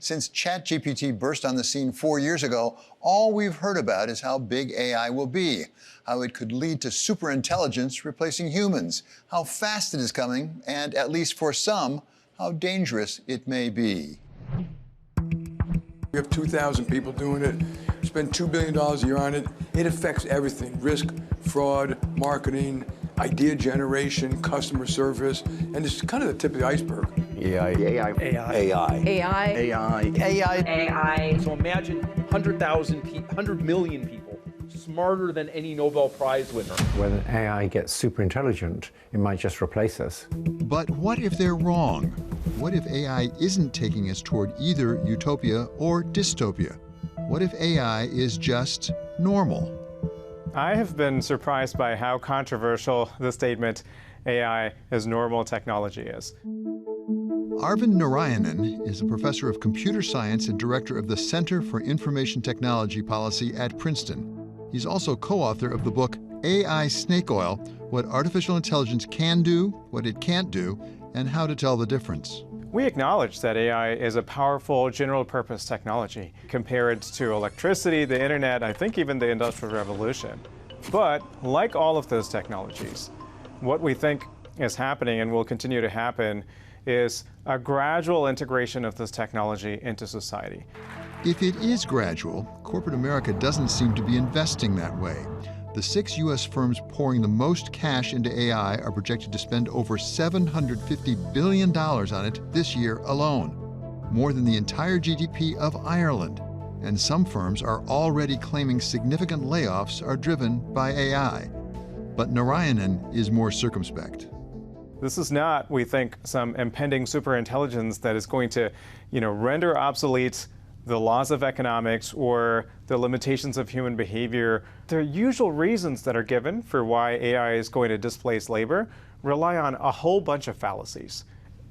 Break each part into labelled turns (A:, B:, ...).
A: Since ChatGPT burst on the scene 4 years ago, all we've heard about is how big AI will be, how it could lead to superintelligence replacing humans, how fast it is coming, and, at least for some, how dangerous it may be.
B: We have 2,000 people doing it, spend $2 billion a year on it. It affects everything: risk, fraud, marketing, idea generation, customer service, and it's kind of the tip of the iceberg.
C: AI. So imagine 100 million people smarter than any Nobel Prize winner.
D: When AI gets super intelligent, it might just replace us.
A: But what if they're wrong? What if AI isn't taking us toward either utopia or dystopia? What if AI is just normal?
E: I have been surprised by how controversial the statement AI is normal technology is.
A: Arvind Narayanan is a professor of computer science and director of the Center for Information Technology Policy at Princeton. He's also co-author of the book AI Snake Oil: What Artificial Intelligence Can Do, What It Can't Do, and How to Tell the Difference.
E: We acknowledge that AI is a powerful general-purpose technology. Compare it to electricity, the internet, I think even the Industrial Revolution. But like all of those technologies, what we think is happening and will continue to happen is a gradual integration of this technology into society.
A: If it is gradual, corporate America doesn't seem to be investing that way. The 6 U.S. firms pouring the most cash into AI are projected to spend over $750 billion on it this year alone, more than the entire GDP of Ireland. And some firms are already claiming significant layoffs are driven by AI. But Narayanan is more circumspect.
E: This is not, we think, some impending superintelligence that is going to, render obsolete the laws of economics or the limitations of human behavior. The usual reasons that are given for why AI is going to displace labor rely on a whole bunch of fallacies.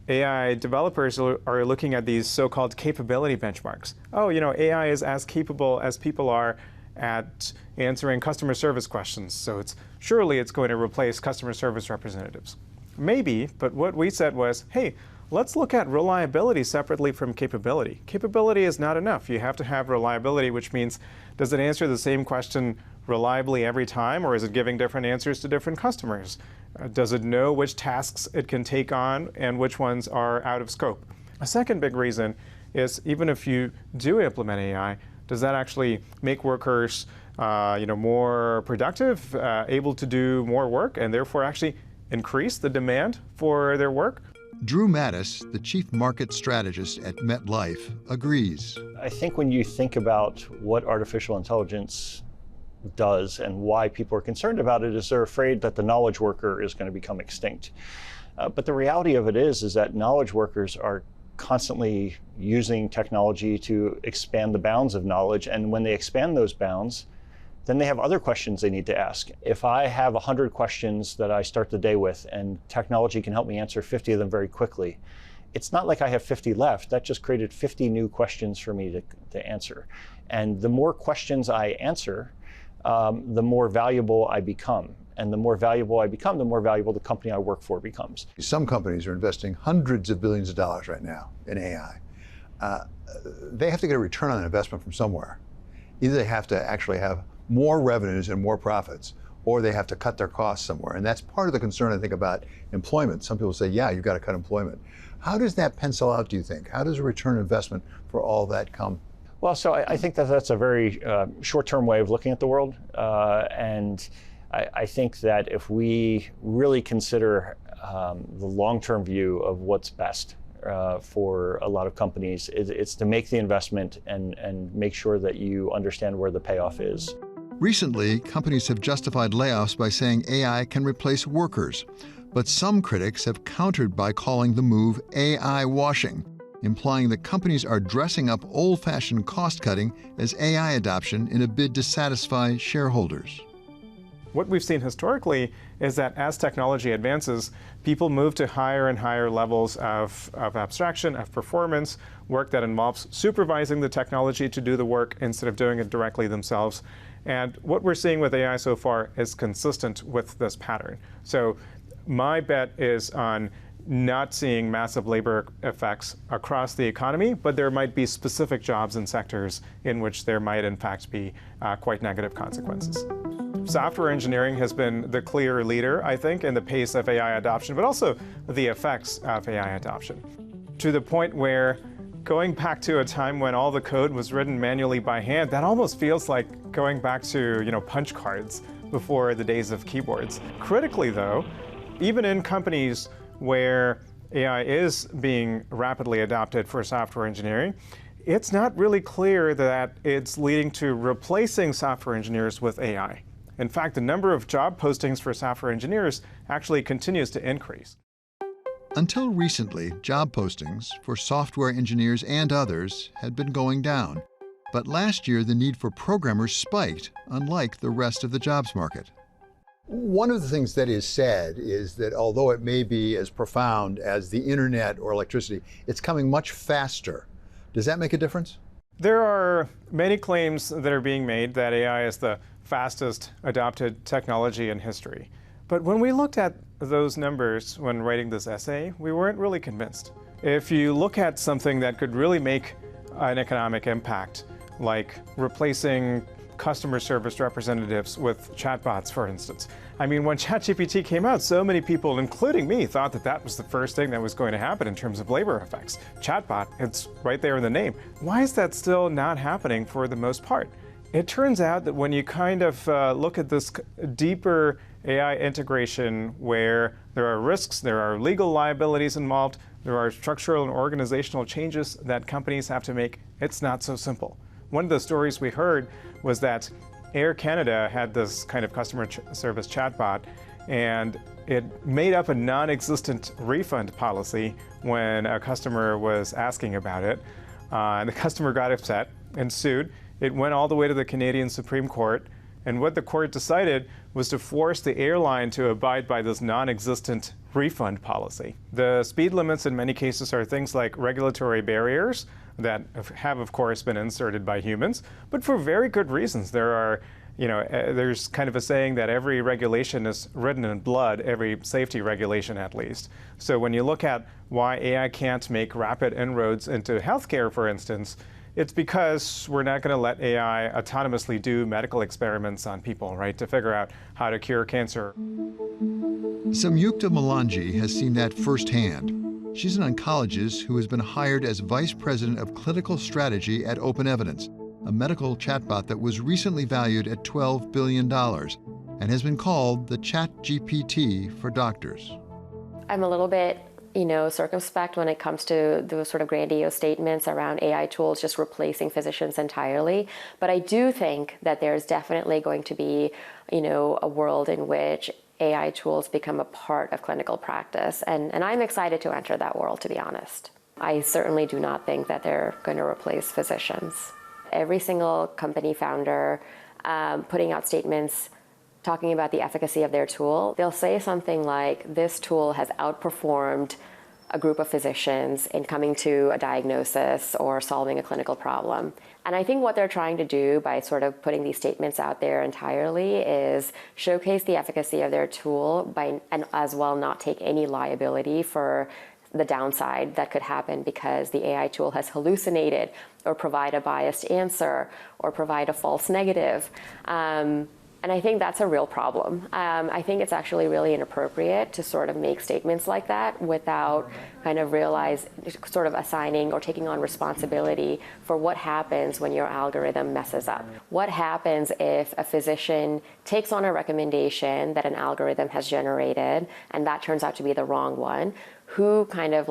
E: AI developers are looking at these so-called capability benchmarks. Oh, AI is as capable as people are at answering customer service questions, so surely it's going to replace customer service representatives. Maybe, but what we said was, hey, let's look at reliability separately from capability. Capability is not enough. You have to have reliability, which means, does it answer the same question reliably every time, or is it giving different answers to different customers? Does it know which tasks it can take on and which ones are out of scope? A second big reason is, even if you do implement AI, does that actually make workers more productive, able to do more work, and therefore actually increase the demand for their work?
A: Drew Mattis, the chief market strategist at MetLife, agrees.
F: I think when you think about what artificial intelligence does and why people are concerned about it, is they're afraid that the knowledge worker is going to become extinct. But the reality of it is that knowledge workers are constantly using technology to expand the bounds of knowledge, and when they expand those bounds, then they have other questions they need to ask. If I have 100 questions that I start the day with and technology can help me answer 50 of them very quickly, it's not like I have 50 left. That just created 50 new questions for me to answer. And the more questions I answer, the more valuable I become. And the more valuable I become, the more valuable the company I work for becomes.
A: Some companies are investing hundreds of billions of dollars right now in AI. They have to get a return on investment from somewhere. Either they have to actually have more revenues and more profits, or they have to cut their costs somewhere. And that's part of the concern, I think, about employment. Some people say, yeah, you've got to cut employment. How does that pencil out, do you think? How does a return on investment for all that come?
F: Well, so I think that's a very short-term way of looking at the world. And I think that if we really consider the long-term view of what's best for a lot of companies, it's to make the investment and make sure that you understand where the payoff is.
A: Recently, companies have justified layoffs by saying AI can replace workers. But some critics have countered by calling the move AI washing, implying that companies are dressing up old-fashioned cost-cutting as AI adoption in a bid to satisfy shareholders.
E: What we've seen historically is that as technology advances, people move to higher and higher levels of abstraction, of performance, work that involves supervising the technology to do the work instead of doing it directly themselves. And what we're seeing with AI so far is consistent with this pattern. So my bet is on not seeing massive labor effects across the economy, but there might be specific jobs and sectors in which there might in fact be quite negative consequences. Software engineering has been the clear leader, I think, in the pace of AI adoption, but also the effects of AI adoption, to the point where going back to a time when all the code was written manually by hand, that almost feels like going back to, punch cards before the days of keyboards. Critically, though, even in companies where AI is being rapidly adopted for software engineering, it's not really clear that it's leading to replacing software engineers with AI. In fact, the number of job postings for software engineers actually continues to increase.
A: Until recently, job postings for software engineers and others had been going down. But last year, the need for programmers spiked, unlike the rest of the jobs market.
G: One of the things that is said is that although it may be as profound as the internet or electricity, it's coming much faster. Does that make a difference?
E: There are many claims that are being made that AI is the fastest adopted technology in history. But when we looked at those numbers when writing this essay, we weren't really convinced. If you look at something that could really make an economic impact, like replacing customer service representatives with chatbots, for instance. I mean, when ChatGPT came out, so many people, including me, thought that that was the first thing that was going to happen in terms of labor effects. Chatbot, it's right there in the name. Why is that still not happening for the most part? It turns out that when you kind of look at this deeper AI integration where there are risks, there are legal liabilities involved, there are structural and organizational changes that companies have to make, it's not so simple. One of the stories we heard was that Air Canada had this kind of customer service chatbot, and it made up a non-existent refund policy when a customer was asking about it. And the customer got upset and sued. It went all the way to the Canadian Supreme Court, and what the court decided was to force the airline to abide by this non-existent refund policy. The speed limits in many cases are things like regulatory barriers that have, of course, been inserted by humans, but for very good reasons. There's kind of a saying that every regulation is written in blood, every safety regulation at least. So when you look at why AI can't make rapid inroads into healthcare, for instance, it's because we're not going to let AI autonomously do medical experiments on people, right, to figure out how to cure cancer.
A: Samyukta Malanji has seen that firsthand. She's an oncologist who has been hired as Vice President of Clinical Strategy at Open Evidence, a medical chatbot that was recently valued at $12 billion and has been called the ChatGPT for doctors.
H: I'm a little bit circumspect when it comes to those sort of grandiose statements around AI tools just replacing physicians entirely. But I do think that there's definitely going to be, a world in which AI tools become a part of clinical practice. And I'm excited to enter that world, to be honest. I certainly do not think that they're going to replace physicians. Every single company founder putting out statements talking about the efficacy of their tool, they'll say something like, this tool has outperformed a group of physicians in coming to a diagnosis or solving a clinical problem. And I think what they're trying to do by sort of putting these statements out there entirely is showcase the efficacy of their tool and as well not take any liability for the downside that could happen because the AI tool has hallucinated or provide a biased answer or provide a false negative. And I think that's a real problem. I think it's actually really inappropriate to sort of make statements like that without kind of sort of assigning or taking on responsibility for what happens when your algorithm messes up. What happens if a physician takes on a recommendation that an algorithm has generated and that turns out to be the wrong one? Who kind of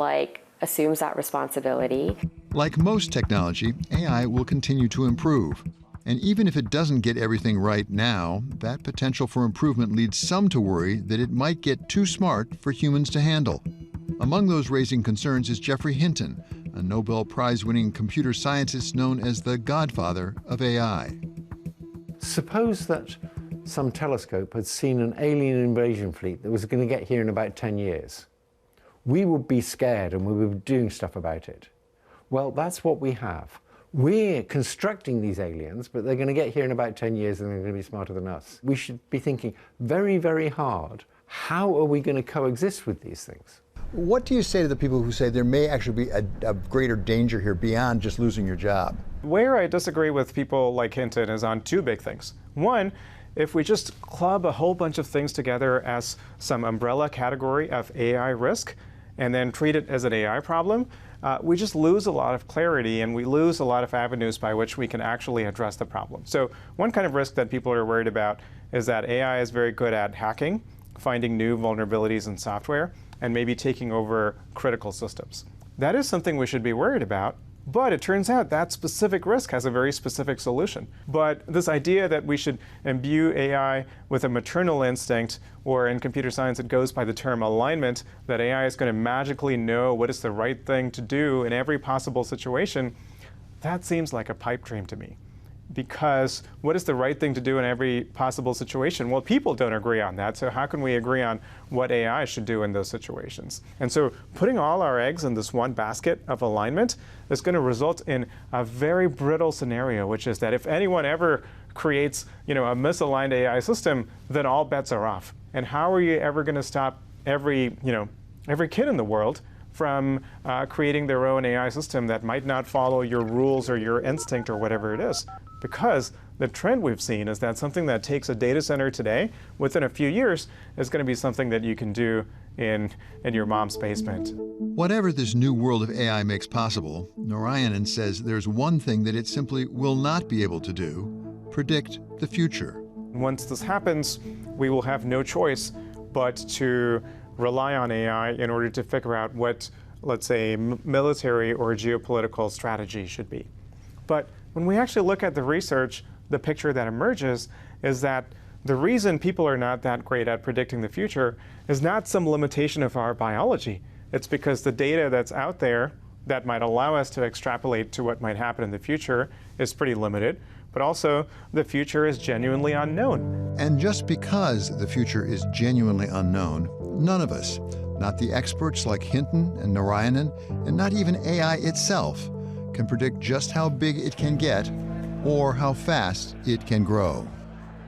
H: assumes that responsibility?
A: Like most technology, AI will continue to improve. And even if it doesn't get everything right now, that potential for improvement leads some to worry that it might get too smart for humans to handle. Among those raising concerns is Geoffrey Hinton, a Nobel Prize-winning computer scientist known as the godfather of AI.
D: Suppose that some telescope had seen an alien invasion fleet that was going to get here in about 10 years. We would be scared and we would be doing stuff about it. Well, that's what we have. We're constructing these aliens, but they're going to get here in about 10 years and they're going to be smarter than us. We should be thinking very, very hard, how are we going to coexist with these things?
G: What do you say to the people who say there may actually be a greater danger here beyond just losing your job?
E: Where I disagree with people like Hinton is on two big things. One, if we just club a whole bunch of things together as some umbrella category of AI risk and then treat it as an AI problem, we just lose a lot of clarity and we lose a lot of avenues by which we can actually address the problem. So one kind of risk that people are worried about is that AI is very good at hacking, finding new vulnerabilities in software, and maybe taking over critical systems. That is something we should be worried about, but it turns out that specific risk has a very specific solution. But this idea that we should imbue AI with a maternal instinct, or in computer science it goes by the term alignment, that AI is going to magically know what is the right thing to do in every possible situation, that seems like a pipe dream to me. Because what is the right thing to do in every possible situation? Well, people don't agree on that, so how can we agree on what AI should do in those situations? And so putting all our eggs in this one basket of alignment is going to result in a very brittle scenario, which is that if anyone ever creates, a misaligned AI system, then all bets are off. And how are you ever going to stop every kid in the world from creating their own AI system that might not follow your rules or your instinct or whatever it is? Because the trend we've seen is that something that takes a data center today, within a few years, is going to be something that you can do in your mom's basement.
A: Whatever this new world of AI makes possible, Narayanan says there's one thing that it simply will not be able to do: predict the future.
E: Once this happens, we will have no choice but to rely on AI in order to figure out what, let's say, military or geopolitical strategy should be. But when we actually look at the research, the picture that emerges is that the reason people are not that great at predicting the future is not some limitation of our biology. It's because the data that's out there that might allow us to extrapolate to what might happen in the future is pretty limited, but also the future is genuinely unknown.
A: And just because the future is genuinely unknown, none of us, not the experts like Hinton and Narayanan, and not even AI itself, can predict just how big it can get or how fast it can grow.